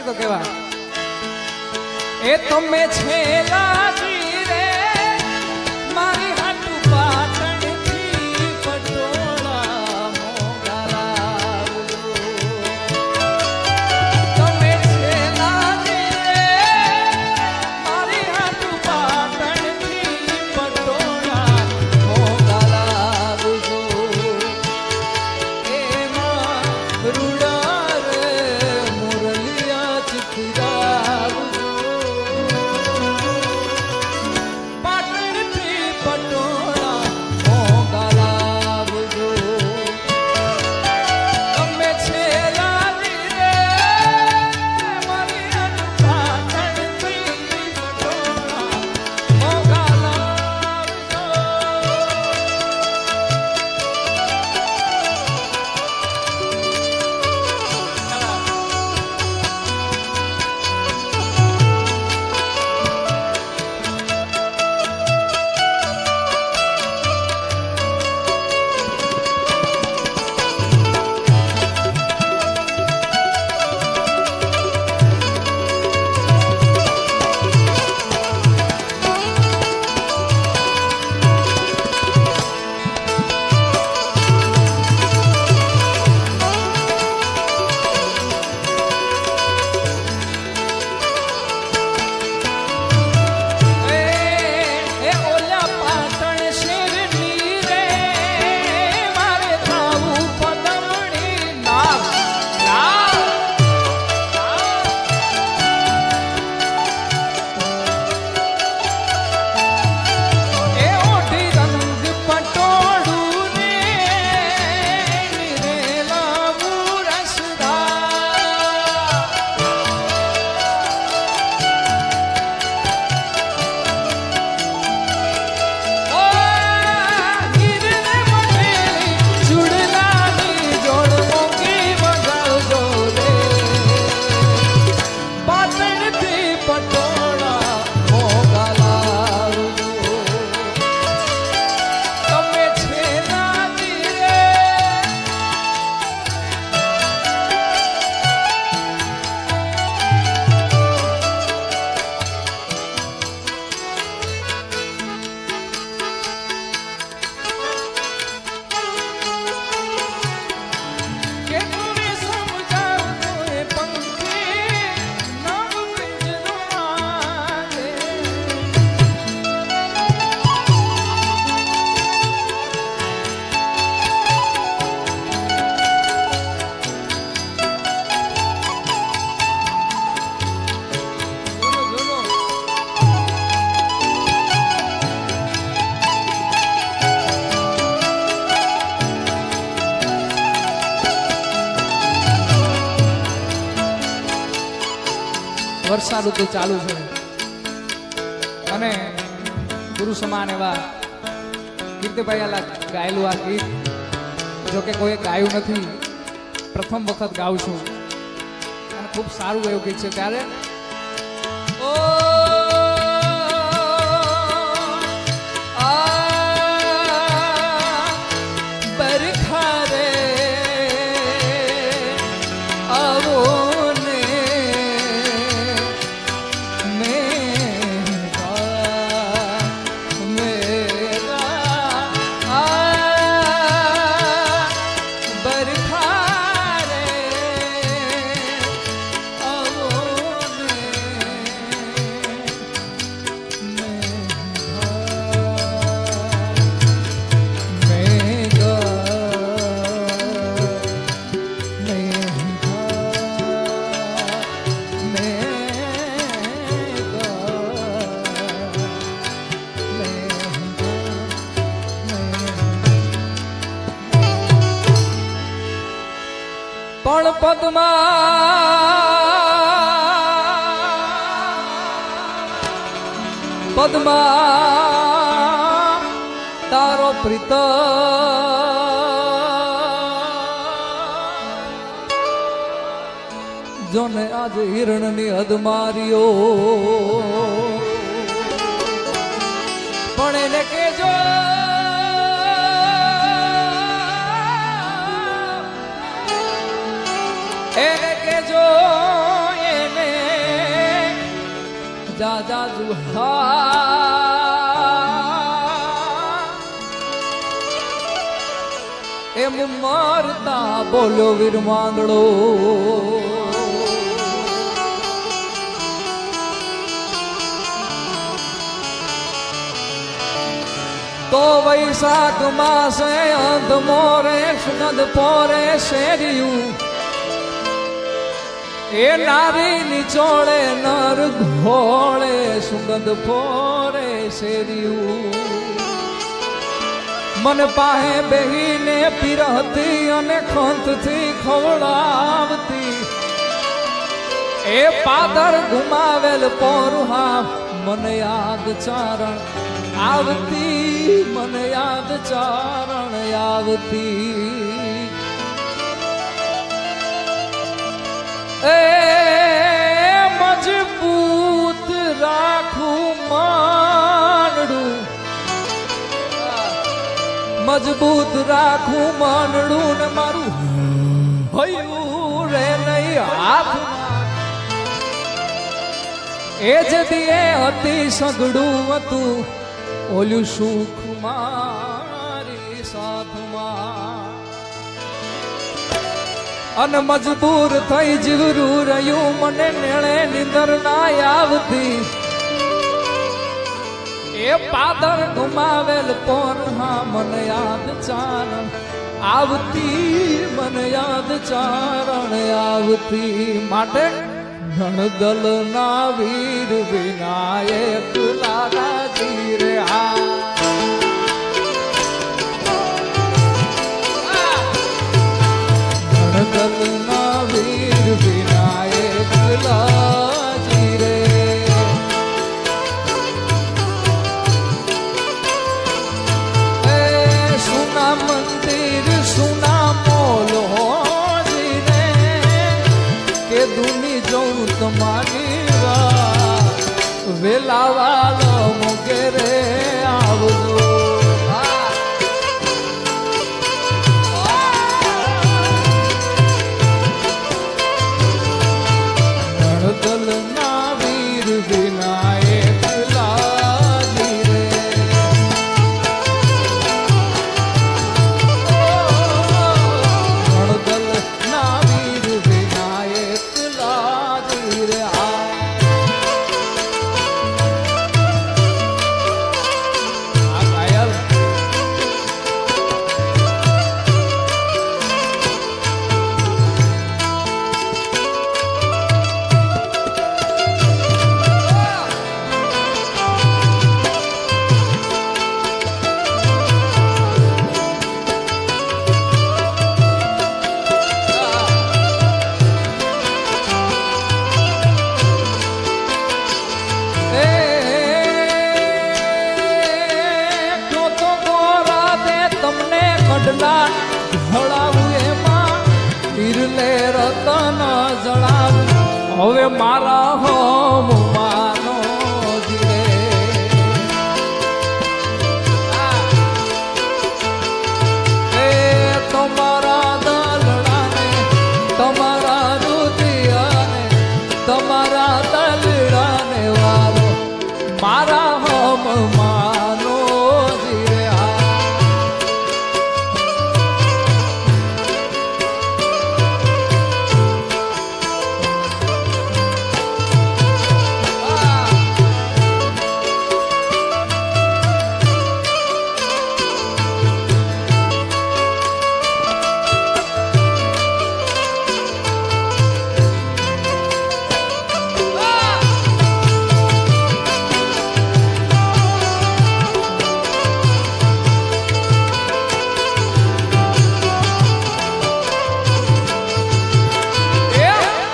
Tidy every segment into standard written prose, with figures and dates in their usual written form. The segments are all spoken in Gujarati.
તો કેવા એ તમે છેલા રે મારી હાટુ પાટણ થી પટોળા મોગરા તમે છેલા રે મારી હાટુ પાટણ થી પટોળા મોગરા એમાં રૂડા રે મુરલિયા ચિતરા વર્ષા ઋતુ ચાલુ છે અને ગુરુ સમાન એવા કીર્તિભાઈ ગાયેલું આ ગીત જોકે કોઈ ગાયું નથી, પ્રથમ વખત ગાઉં છું અને ખૂબ સારું એવું ગીત છે. ત્યારે બરખા રે આવો પણ પદ્મા તારો પ્રીત જોને આજે હિરણની હદ માર્યો, પણ એને કેજો એને કેજો એને જા જા જુહા એમ મારતા બોલ્યો વીર માંદડો તો વૈશાખ માસે અંત મોરે સુગંધ પોરે શેરિયું એ નારી નિચોડે નર ઘોળે સુગંધ પોરે શેરિયું મન પાહે બેહીને પીરહતી અને ખંતથી ખવડાવતી એ પાદર ઘુમાવેલ પોરુહા મને યાદ ચારણ આવતી મને યાદ ચારણ આવતી એ મજબૂત રાખું માનડું મજબૂત રાખું માનડું ને મારું હયું રે નહીં હાથમાં એ જ દીએ હતી સગડું હતું ઓલું સુખ મારી સાથમાં અને મજબૂર થઈ જીવરું રહ્યું મને નેણે નિંદર ના આવતી એ પાદર ઘુમાવેલ પોરહા મને યાદ ચારણ આવતી મને યાદ ચારણ આવતી માટે ધણદલ ના વીર વિનાયક લાલા તીરે ધણદલ ના વીર વિનાયક લાજી રે એ સુના મંદિર સુના મોલો કે દુની જોઉં તમારી વાત વેલા વાલો મુગેરે આવજો ધણદલ ના વીર વિનાયક લાજી રે ધણદલ ના વીર વિનાયક લાજી રે જળાવું એમાં તીરલે રતન જળાવું હવે મારા હોમ માનો જીરે એ તમારા દલડાને તમારા રૂતિયાને તમારા દલડાને વાલો મારા હોમ માનો જીરે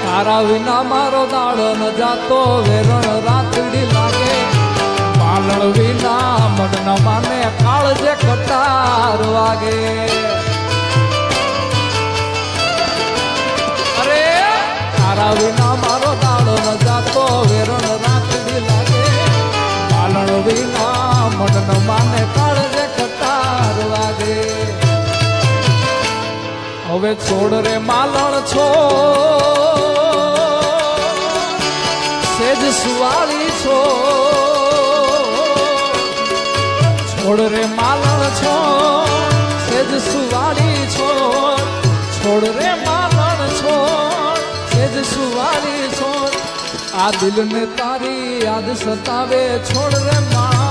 તારા વિના મારો દાડો ન જાતો વેરણ રાતડી લાગે પાલણ વિના મન ન માને કાળજે કટાર વાગે અરે તારા વિના મારો દાડો ન જાતો વેરણ રાતડી લાગે પાલણ વિના મન ન માને કાળજે કટાર વાગે હવે છોડ રે માલણ છો સેજ સુવાળી છો છોડ રે માલણ છો સેજ સુવાળી છો છોડ રે માલણ છો સેજ સુવાળી છો આ દિલ ને તારી યાદ સતાવે છોડ રે માલણ